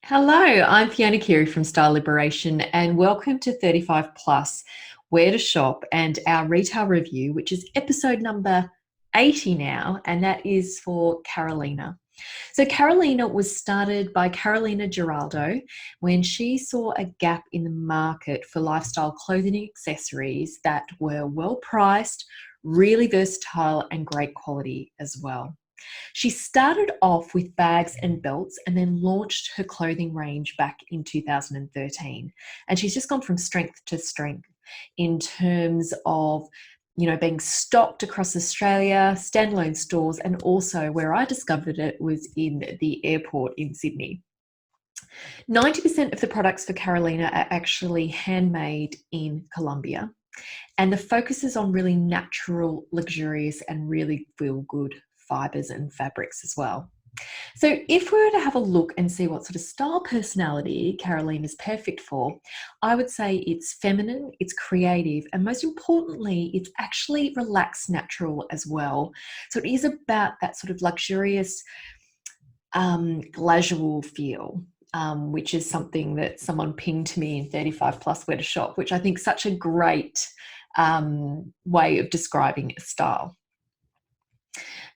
Hello, I'm Fiona Keary from Style Liberation, and welcome to 35 Plus Where to Shop and our retail review, which is episode number 80 now, and that is for Carolina. So, Carolina was started by Carolina Giraldo when she saw a gap in the market for lifestyle clothing and accessories that were well priced, really versatile, and great quality as well. She started off with bags and belts and then launched her clothing range back in 2013. And she's just gone from strength to strength in terms of being stocked across Australia, standalone stores, and also where I discovered it was in the airport in Sydney. 90% of the products for Carolina are actually handmade in Colombia, and the focus is on really natural, luxurious, and really feel good fibers and fabrics as well. So, if we were to have a look and see what sort of style personality Caroline is perfect for, I would say it's feminine, it's creative, and most importantly, it's actually relaxed, natural as well. So, it is about that sort of luxurious, glazual feel. Which is something that someone pinged to me in 35 Plus Where to Shop, which I think is such a great way of describing a style.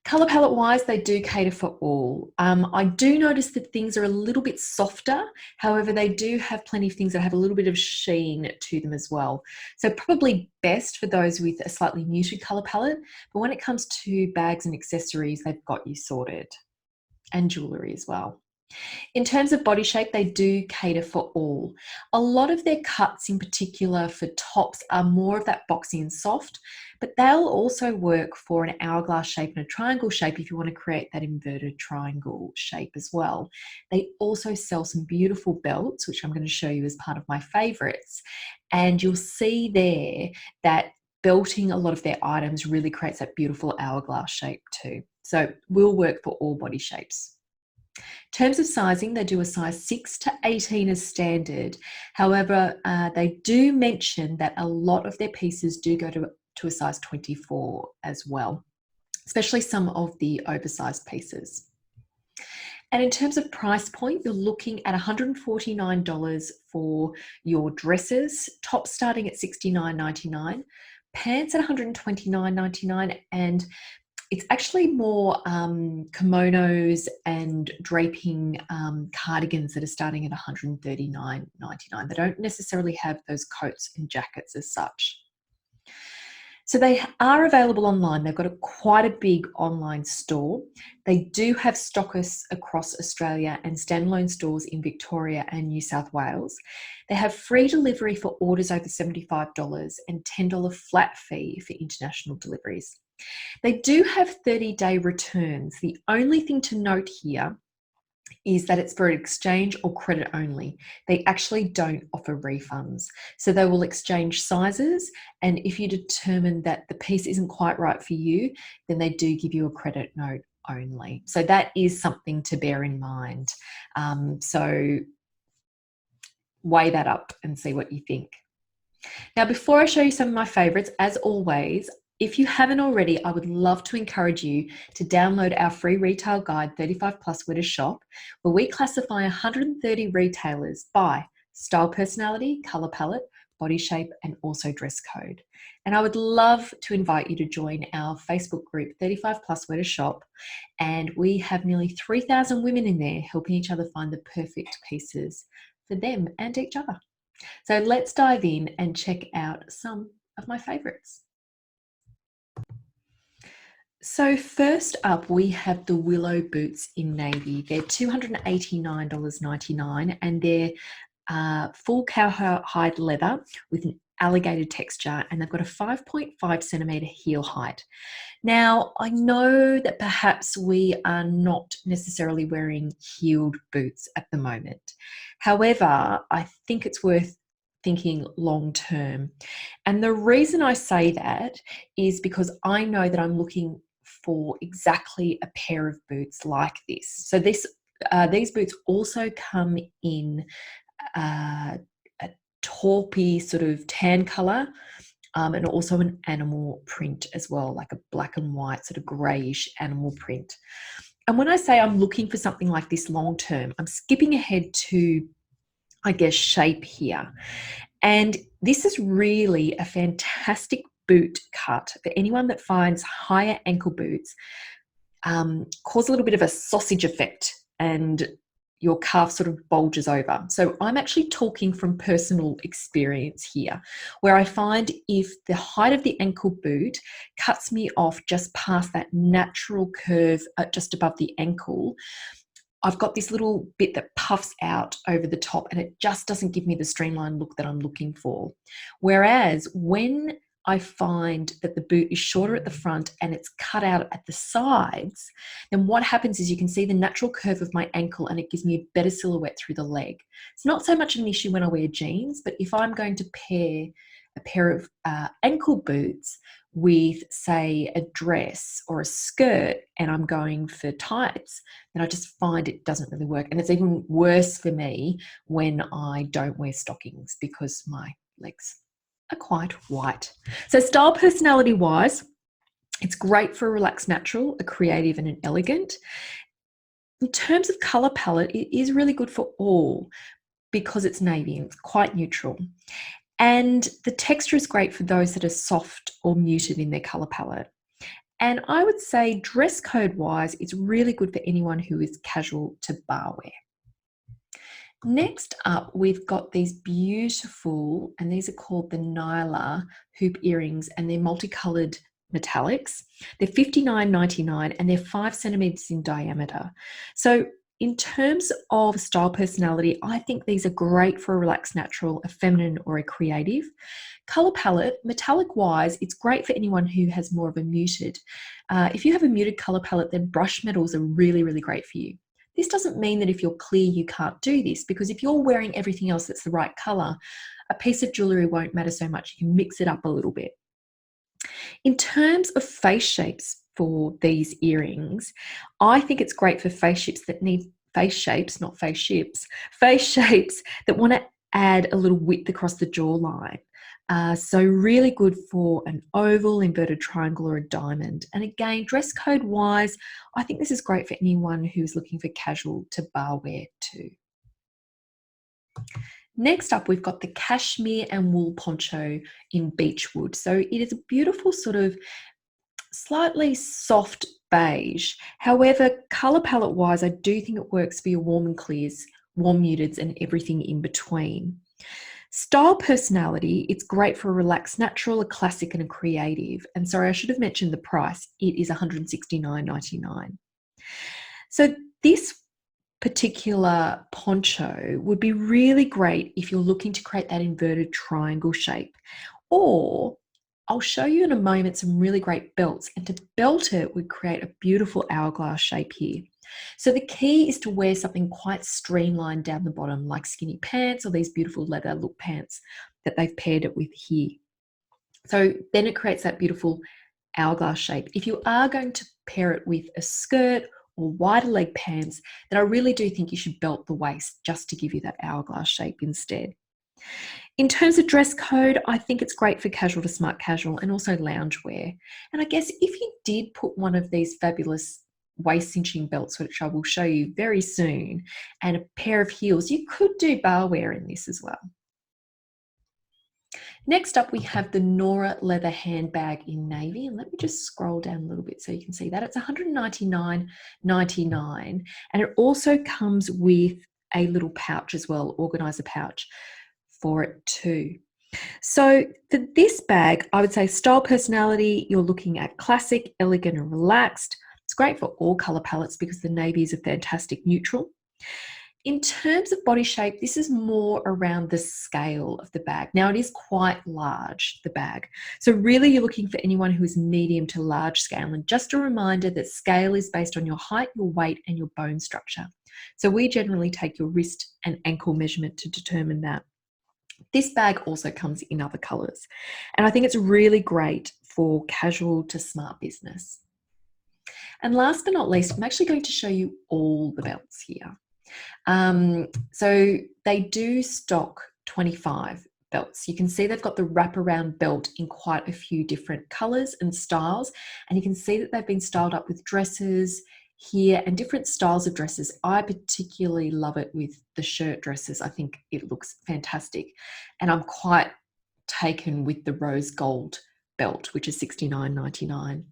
Colour palette wise, they do cater for all. I do notice that things are a little bit softer. However, they do have plenty of things that have a little bit of sheen to them as well. So probably best for those with a slightly muted colour palette. But when it comes to bags and accessories, they've got you sorted. And jewellery as well. In terms of body shape, they do cater for all. A lot of their cuts in particular for tops are more of that boxy and soft, but they'll also work for an hourglass shape and a triangle shape if you want to create that inverted triangle shape as well. They also sell some beautiful belts, which I'm going to show you as part of my favorites. And you'll see there that belting a lot of their items really creates that beautiful hourglass shape too. So will work for all body shapes. In terms of sizing, they do a size 6 to 18 as standard. However, they do mention that a lot of their pieces do go to a size 24 as well, especially some of the oversized pieces. And in terms of price point, you're looking at $149 for your dresses, tops starting at $69.99, pants at $129.99, and it's actually more kimonos and draping cardigans that are starting at $139.99. They don't necessarily have those coats and jackets as such. So they are available online. They've got quite a big online store. They do have stockists across Australia and standalone stores in Victoria and New South Wales. They have free delivery for orders over $75 and $10 flat fee for international deliveries. They do have 30-day returns. The only thing to note here is that it's for exchange or credit only. They actually don't offer refunds. So they will exchange sizes, and if you determine that the piece isn't quite right for you, then they do give you a credit note only. So that is something to bear in mind. So weigh that up and see what you think. Now, before I show you some of my favorites, as always, if you haven't already, I would love to encourage you to download our free retail guide, 35 Plus Where to Shop, where we classify 130 retailers by style personality, color palette, body shape, and also dress code. And I would love to invite you to join our Facebook group, 35 Plus Where to Shop. And we have nearly 3,000 women in there helping each other find the perfect pieces for them and each other. So let's dive in and check out some of my favorites. So first up, we have the Willow boots in navy. They're $289.99 and they're full cowhide leather with an alligator texture, and they've got a 5.5 centimeter heel height. Now, I know that perhaps we are not necessarily wearing heeled boots at the moment. However, I think it's worth thinking long term. And the reason I say that is because I know that I'm looking for exactly a pair of boots like this. So these boots also come in a taupey sort of tan color, and also an animal print as well, like a black and white sort of grayish animal print. And when I say I'm looking for something like this long term, I'm skipping ahead to, I guess, shape here. And this is really a fantastic boot cut for anyone that finds higher ankle boots cause a little bit of a sausage effect and your calf sort of bulges over. So I'm actually talking from personal experience here, where I find if the height of the ankle boot cuts me off just past that natural curve just above the ankle, I've got this little bit that puffs out over the top and it just doesn't give me the streamlined look that I'm looking for. Whereas when I find that the boot is shorter at the front and it's cut out at the sides, then what happens is you can see the natural curve of my ankle and it gives me a better silhouette through the leg. It's not so much an issue when I wear jeans, but if I'm going to pair a pair of ankle boots with, say, a dress or a skirt and I'm going for tights, then I just find it doesn't really work. And it's even worse for me when I don't wear stockings because my legs are quite white. So style personality wise, it's great for a relaxed natural, a creative and an elegant. In terms of color palette, it is really good for all because it's navy and it's quite neutral. And the texture is great for those that are soft or muted in their color palette. And I would say dress code wise, it's really good for anyone who is casual to bar wear. Next up, we've got these beautiful, and these are called the Nyla hoop earrings, and they're multicolored metallics. They're $59.99 and they're 5 centimeters in diameter. So in terms of style personality, I think these are great for a relaxed natural, a feminine or a creative. Color palette, metallic wise, it's great for anyone who has more of a muted. If you have a muted color palette, then brush metals are really, really great for you. This doesn't mean that if you're clear, you can't do this, because if you're wearing everything else that's the right color, a piece of jewelry won't matter so much. You can mix it up a little bit. In terms of face shapes for these earrings, I think it's great for face shapes that need face shapes, not face ships, face shapes that want to add a little width across the jawline. So really good for an oval, inverted triangle, or a diamond. And again, dress code wise, I think this is great for anyone who's looking for casual to bar wear too. Next up, we've got the cashmere and wool poncho in beechwood. So it is a beautiful sort of slightly soft beige. However, color palette wise, I do think it works for your warm and clears, warm muteds, and everything in between. Style personality, it's great for a relaxed natural, a classic, and a creative. And sorry, I should have mentioned the price. It is $169.99. So this particular poncho would be really great if you're looking to create that inverted triangle shape. Or I'll show you in a moment some really great belts, and to belt it would create a beautiful hourglass shape here. So the key is to wear something quite streamlined down the bottom, like skinny pants or these beautiful leather look pants that they've paired it with here. So then it creates that beautiful hourglass shape. If you are going to pair it with a skirt or wider leg pants, then I really do think you should belt the waist just to give you that hourglass shape instead. In terms of dress code, I think it's great for casual to smart casual and also loungewear. And I guess if you did put one of these fabulous waist cinching belts, which I will show you very soon, and a pair of heels, you could do bar wear in this as well. Next up, we have the Nora leather handbag in navy. And let me just scroll down a little bit so you can see that. It's $199.99. And it also comes with a little pouch as well, organizer pouch for it too. So for this bag, I would say style personality, you're looking at classic, elegant, and relaxed. It's great for all color palettes because the navy is a fantastic neutral. In terms of body shape, this is more around the scale of the bag. Now it is quite large, the bag. So really you're looking for anyone who is medium to large scale. And just a reminder that scale is based on your height, your weight, and your bone structure. So we generally take your wrist and ankle measurement to determine that. This bag also comes in other colors. And I think it's really great for casual to smart business. And last but not least, I'm actually going to show you all the belts here. So they do stock 25 belts. You can see they've got the wraparound belt in quite a few different colors and styles. And you can see that they've been styled up with dresses, here and different styles of dresses. I particularly love it with the shirt dresses. I think it looks fantastic. And I'm quite taken with the rose gold belt, which is $69.99.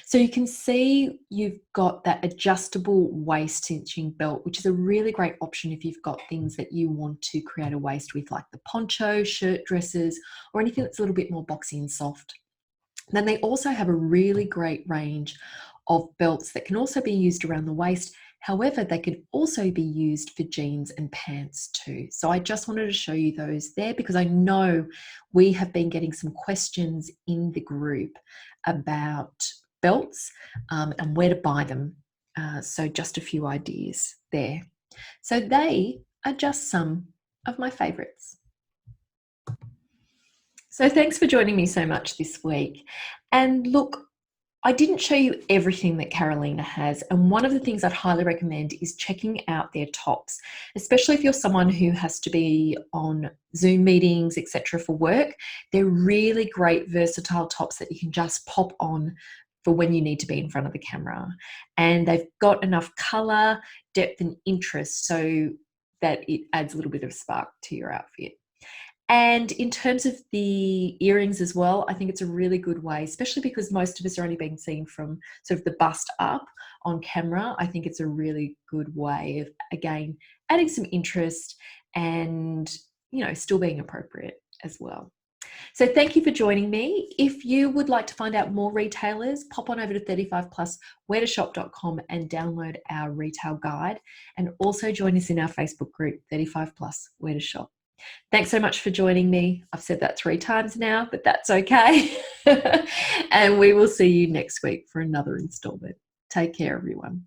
So you can see you've got that adjustable waist cinching belt, which is a really great option if you've got things that you want to create a waist with, like the poncho, shirt dresses, or anything that's a little bit more boxy and soft. Then they also have a really great range of belts that can also be used around the waist. However, they can also be used for jeans and pants too. So I just wanted to show you those there because I know we have been getting some questions in the group about belts and where to buy them. So just a few ideas there. So they are just some of my favorites. So thanks for joining me so much this week. And look, I didn't show you everything that Carolina has, and one of the things I'd highly recommend is checking out their tops, especially if you're someone who has to be on Zoom meetings, etc. for work. They're really great versatile tops that you can just pop on for when you need to be in front of the camera. And they've got enough color, depth, and interest so that it adds a little bit of spark to your outfit. And in terms of the earrings as well, I think it's a really good way, especially because most of us are only being seen from sort of the bust up on camera. I think it's a really good way of, again, adding some interest and, you know, still being appropriate as well. So thank you for joining me. If you would like to find out more retailers, pop on over to 35pluswheretoshop.com and download our retail guide, and also join us in our Facebook group, 35 Plus Where to Shop. Thanks so much for joining me. I've said that 3 times now, but that's okay. And we will see you next week for another installment. Take care, everyone.